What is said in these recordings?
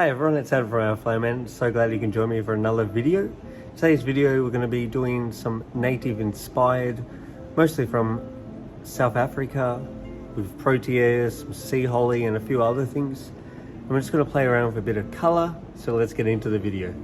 Hi everyone, it's Adam from Our Flowman. So glad you can join me for another video. Today's video we're going to be doing some native inspired, mostly from South Africa, with Proteas, some sea holly and a few other things. I'm just going to play around with a bit of colour, so let's get into the video.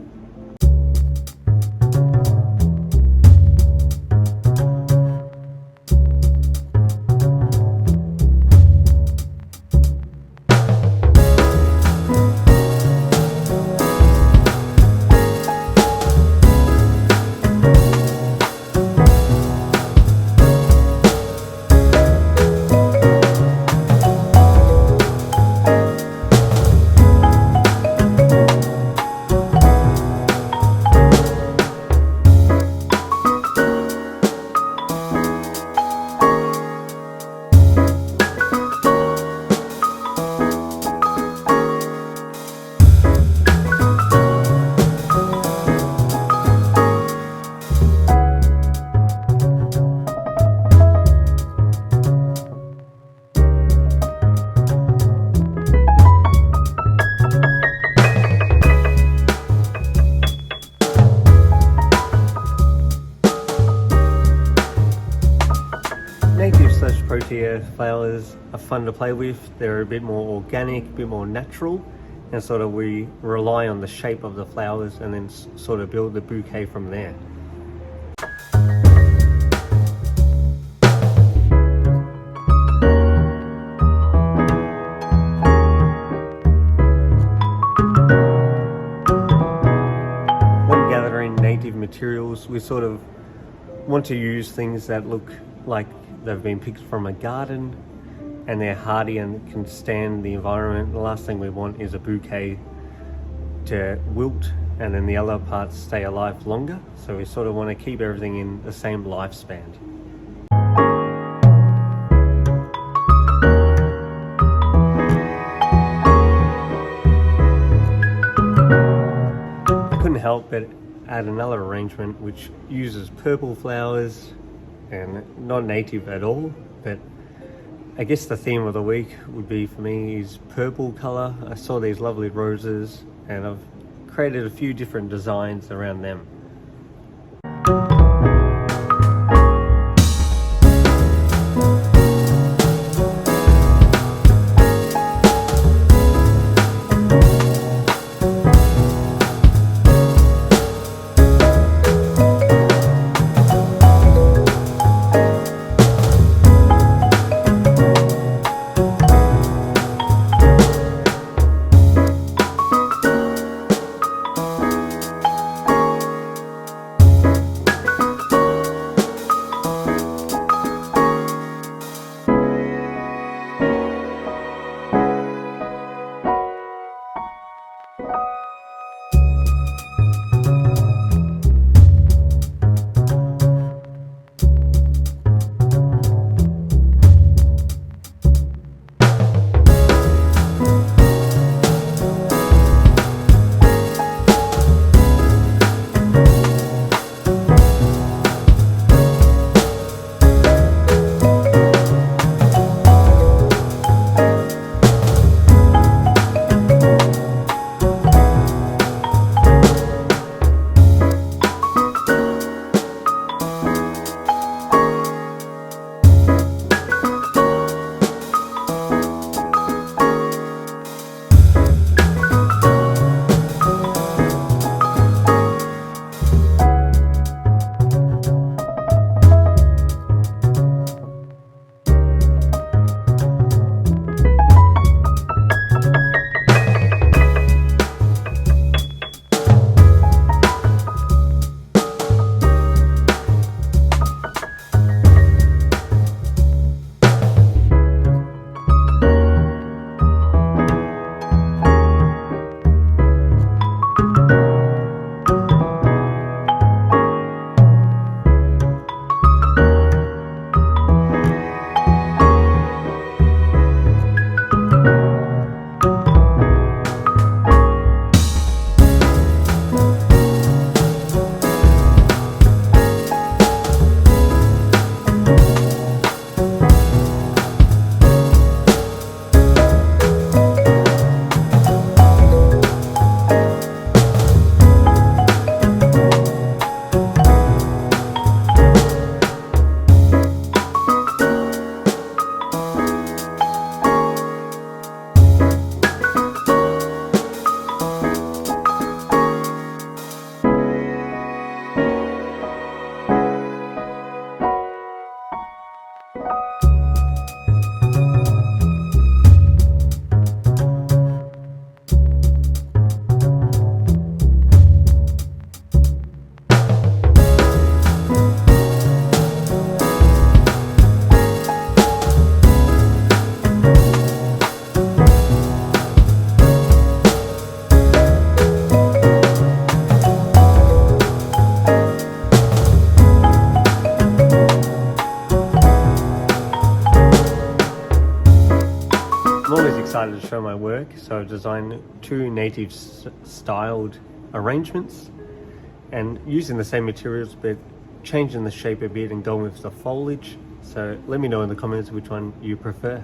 Protea flowers are fun to play with. They're a bit more organic, a bit more natural, and sort of we rely on the shape of the flowers and then sort of build the bouquet from there. When gathering native materials, we sort of want to use things that look like they've been picked from a garden and they're hardy and can stand the environment. The last thing we want is a bouquet to wilt and then the other parts stay alive longer. So we sort of want to keep everything in the same lifespan. I couldn't help but add another arrangement which uses purple flowers and not native at all, but I guess the theme of the week would be for me is purple color. I saw these lovely roses and I've created a few different designs around them. show my work, so I've designed two native styled arrangements and using the same materials but changing the shape a bit and going with the foliage. So let me know in the comments which one you prefer.